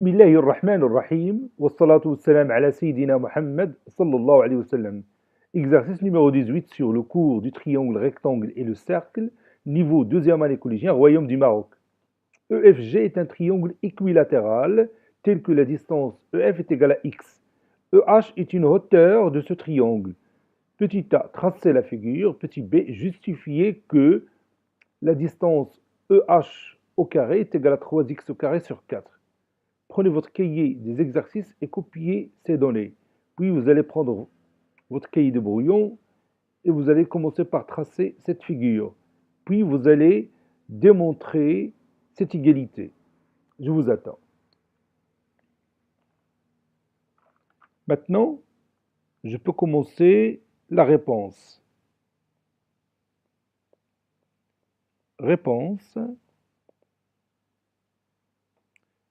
بسم الله الرحمن الرحيم والصلاة والسلام على سيدنا Mohammed sallallahu alayhi wa sallam. Exercice numéro 18 sur le cours du triangle, rectangle et le cercle, niveau deuxième année collégien, Royaume du Maroc. EFG est un triangle équilatéral tel que la distance EF est égale à x. EH est une hauteur de ce triangle. Petit a, tracer la figure. Petit b, justifier que la distance EH au carré est égale à 3x au carré sur 4. Prenez votre cahier des exercices et copiez ces données. Puis vous allez prendre votre cahier de brouillon et vous allez commencer par tracer cette figure. Puis vous allez démontrer cette égalité. Je vous attends. Maintenant, je peux commencer la réponse. Réponse.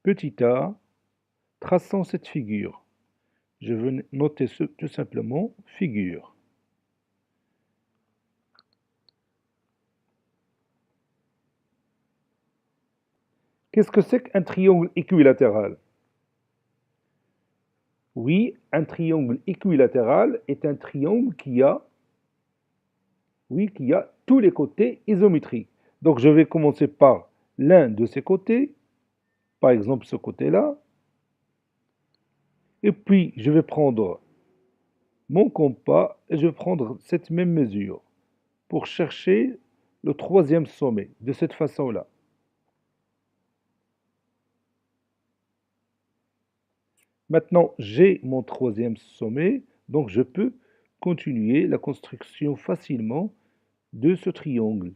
Petit a, traçant cette figure. Je veux noter tout simplement figure. Qu'est-ce que c'est qu'un triangle équilatéral? Oui, un triangle équilatéral est un triangle qui a tous les côtés isométriques. Donc je vais commencer par l'un de ces côtés, par exemple ce côté-là, et puis je vais prendre mon compas et je vais prendre cette même mesure pour chercher le troisième sommet de cette façon-là. Maintenant, j'ai mon troisième sommet, donc je peux continuer la construction facilement de ce triangle.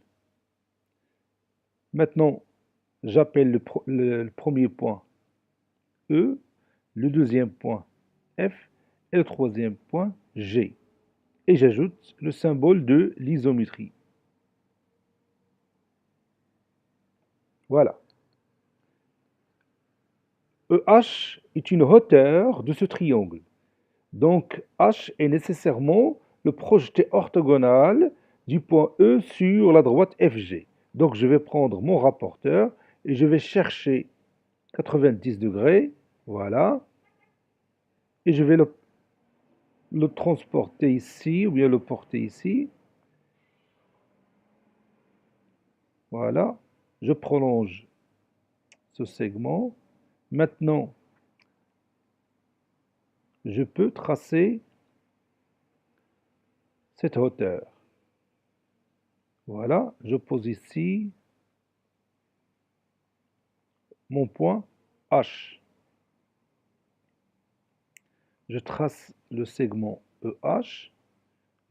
Maintenant, j'appelle le premier point E, le deuxième point F et le troisième point G. Et j'ajoute le symbole de l'isométrie. Voilà. EH est une hauteur de ce triangle. Donc H est nécessairement le projeté orthogonal du point E sur la droite FG. Donc je vais prendre mon rapporteur et je vais chercher 90 degrés, voilà, et je vais le transporter ici, ou bien le porter ici, voilà, je prolonge ce segment. Maintenant, je peux tracer cette hauteur. Voilà, je pose ici mon point H. Je trace le segment EH,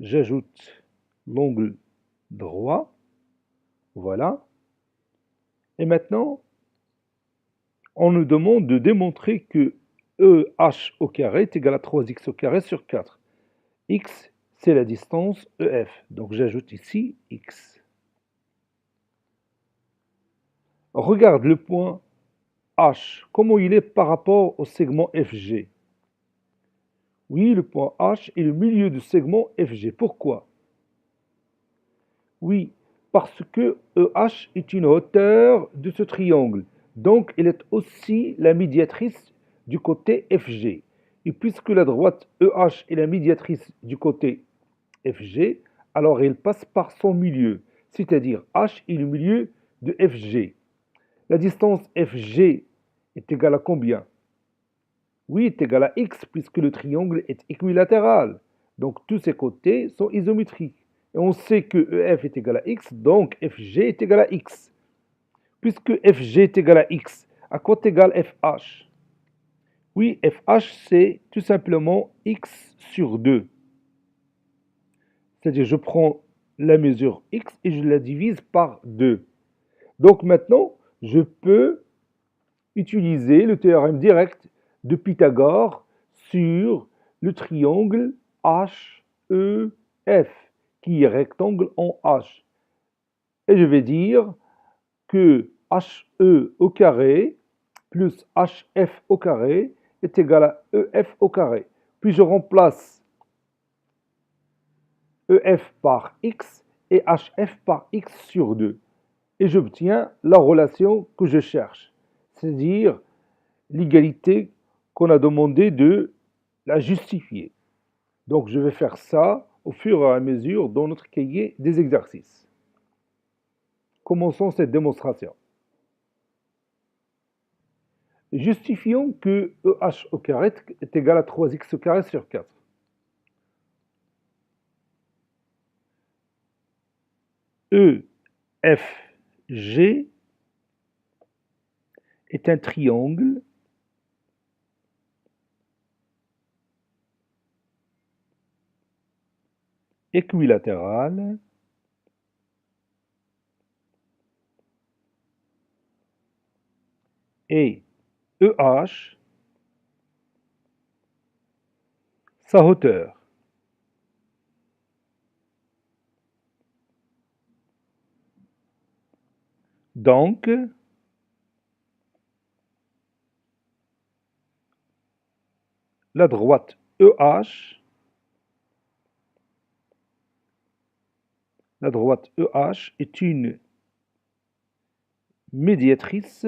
j'ajoute l'angle droit, voilà. Et maintenant, on nous demande de démontrer que EH au carré est égal à 3x au carré sur 4. X, c'est la distance EF, donc j'ajoute ici x. Regarde le point H, comment il est par rapport au segment FG. Oui, le point H est le milieu du segment FG. Pourquoi? Oui, parce que EH est une hauteur de ce triangle. Donc, elle est aussi la médiatrice du côté FG. Et puisque la droite EH est la médiatrice du côté FG, alors elle passe par son milieu. C'est-à-dire H est le milieu de FG. La distance FG est égale à combien? Oui, est égale à x puisque le triangle est équilatéral. Donc tous ses côtés sont isométriques. Et on sait que EF est égal à x, donc FG est égal à x. Puisque FG est égal à x, à quoi est égal FH? Oui, FH c'est tout simplement x sur 2. C'est-à-dire je prends la mesure x et je la divise par 2. Donc maintenant, je peux utiliser le théorème direct de Pythagore sur le triangle HEF, qui est rectangle en H. Et je vais dire que HE au carré plus HF au carré est égal à EF au carré. Puis je remplace EF par x et HF par x sur 2. Et j'obtiens la relation que je cherche. C'est-à-dire l'égalité qu'on a demandé de la justifier. Donc je vais faire ça au fur et à mesure dans notre cahier des exercices. Commençons cette démonstration. Justifions que EH au carré est égal à 3x au carré sur 4. EFG est un triangle équilatéral et EH, sa hauteur. Donc, la droite EH, est une médiatrice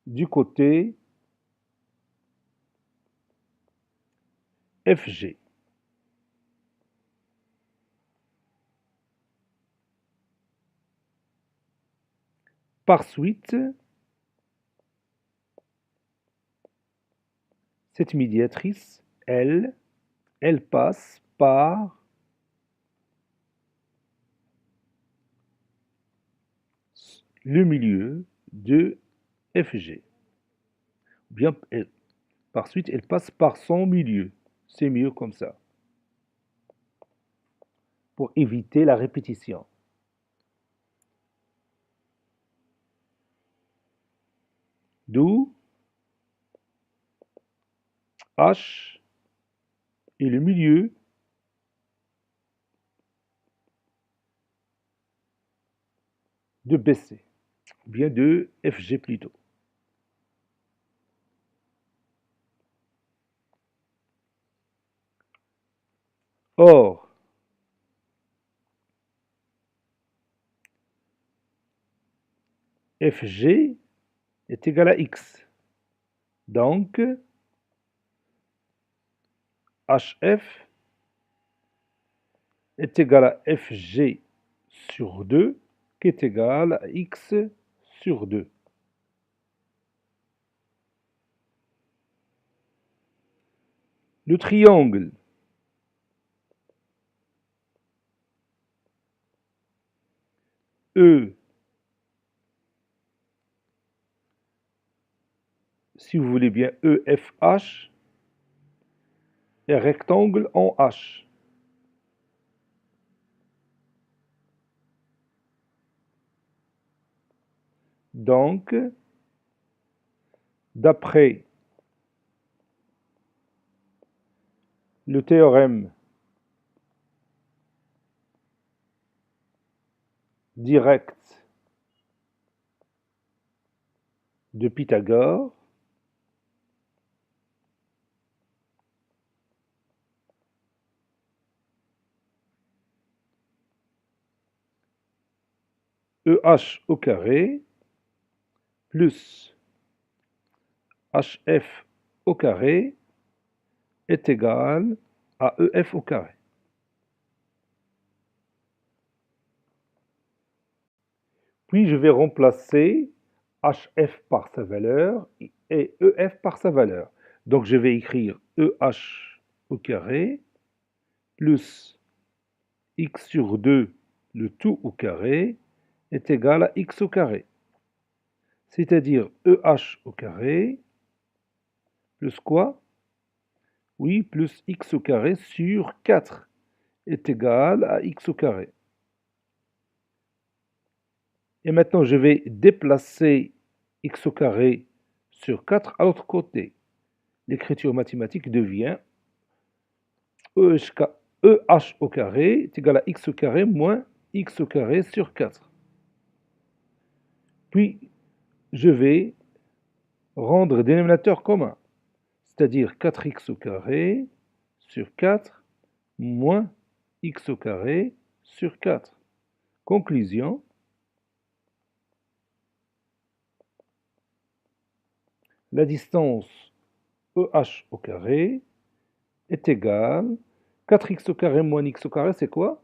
du côté FG. Par suite, cette médiatrice, elle passe par le milieu de FG. Bien, par suite, elle passe par son milieu. C'est mieux comme ça, pour éviter la répétition. D'où H est le milieu de BC, ou bien de FG plutôt. Or, FG est égal à X. Donc, HF est égal à FG sur 2, qui est égal à X sur 2. Le triangle E, si vous voulez bien EFH, est rectangle en H. Donc, d'après le théorème direct de Pythagore, EH au carré plus HF au carré est égal à EF au carré. Puis je vais remplacer HF par sa valeur et EF par sa valeur. Donc je vais écrire EH au carré plus x sur 2, le tout au carré, est égal à x au carré. C'est-à-dire EH au carré plus quoi? Oui, plus x au carré sur 4 est égal à x au carré. Et maintenant, je vais déplacer x au carré sur 4 à l'autre côté. L'écriture mathématique devient EH au carré est égal à x au carré moins x au carré sur 4. Puis, je vais rendre dénominateur commun, c'est-à-dire 4x au carré sur 4 moins x au carré sur 4. Conclusion, La distance EH au carré est égale 4x au carré moins x au carré, c'est quoi?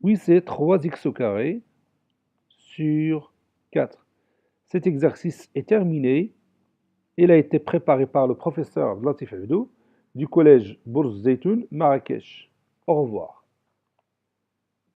Oui, c'est 3x au carré sur 4. Cet exercice est terminé. Il a été préparé par le professeur Latif Abdou du collège Bourz Zeytoun, Marrakech. Au revoir.